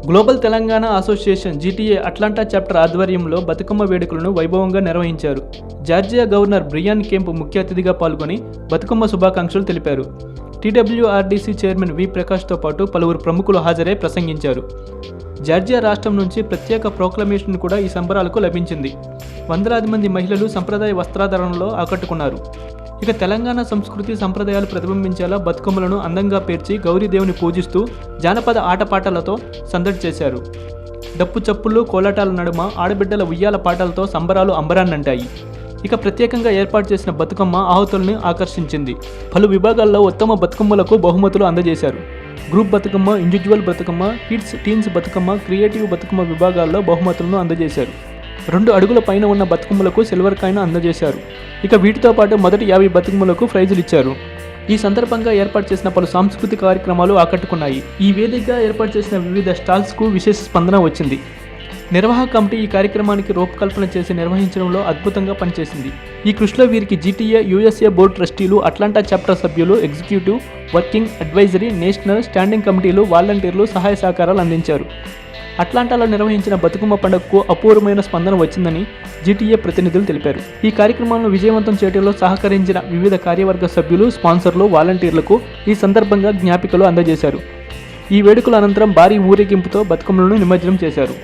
Global Telangana association GTA Atlanta chapter ఆధ్వర్యంలో బతుకమ్మ వేడుకలను వైభవంగా నిర్వహించారు. జార్జియా గవర్నర్ బ్రియాన్ కెంప్ ముఖ్య అతిథిగా పాల్గొని బతుకమ్మ శుభాకాంక్షలు తెలిపారు. టీడబ్ల్యూఆర్డీసీ చైర్మన్ వి ప్రకాష్తో పాటు పలువురు ప్రముఖులు హాజరై ప్రసంగించారు. జార్జియా రాష్ట్రం నుంచి ప్రత్యేక ప్రోక్లమేషన్ కూడా ఈ సంబరాలకు లభించింది. వందలాది మంది మహిళలు సంప్రదాయ వస్త్రాధరణలో ఆకట్టుకున్నారు. ఇక తెలంగాణ సంస్కృతి సంప్రదాయాలు ప్రతిబింబించేలా బతుకమ్మలను అందంగా పేర్చి గౌరీదేవిని పూజిస్తూ జానపద ఆటపాటలతో సందడి చేశారు. డప్పు చప్పుళ్ళు కోలాటాల నడుమ ఆడబిడ్డల ఉయ్యాల పాటలతో సంబరాలు అంబరాన్నంటాయి. ఇక ప్రత్యేకంగా ఏర్పాటు చేసిన బతుకమ్మ ఆహుతుల్ని ఆకర్షించింది. పలు విభాగాల్లో ఉత్తమ బతుకమ్మలకు బహుమతులు అందజేశారు. Group Bathukamma, individual Bathukamma, kids teens Bathukamma, creative Bathukamma విభాగాల్లో బహుమతులను అందజేశారు. 2 అడుగుల పైన ఉన్న బతుకమ్మలకు సిల్వర్ కాయిన్ అందజేశారు. ఇక వీటితో పాటు మొదటి 50 బతుకమ్మలకు ప్రైజులు ఇచ్చారు. ఈ సందర్భంగా ఏర్పాటు చేసిన పలు సాంస్కృతిక కార్యక్రమాలు ఆకట్టుకున్నాయి. ఈ వేదికగా ఏర్పాటు చేసిన వివిధ స్టాల్స్కు విశేష స్పందన వచ్చింది. నిర్వాహక కమిటీ ఈ కార్యక్రమానికి రూపకల్పన చేసి నిర్వహించడంలో అద్భుతంగా పనిచేసింది. ఈ కృషిలో వీరికి జీటీఏ, యూఎస్ఏ బోర్డు ట్రస్టీలు, అట్లాంటా చాప్టర్ సభ్యులు, executive, working, advisory, national, standing కమిటీలు, వాలంటీర్లు సహాయ సహకారాలు అందించారు. అట్లాంటాలో నిర్వహించిన బతుకమ్మ పండుగకు అపూర్వమైన స్పందన వచ్చిందని జీటీఏ ప్రతినిధులు తెలిపారు. ఈ కార్యక్రమాలను విజయవంతం చేయడంలో సహకరించిన వివిధ కార్యవర్గ సభ్యులు, స్పాన్సర్లు, వాలంటీర్లకు ఈ సందర్భంగా జ్ఞాపికలు అందజేశారు. ఈ వేడుకల అనంతరం భారీ ఊరేగింపుతో బతుకమ్మలను నిమజ్జనం చేశారు.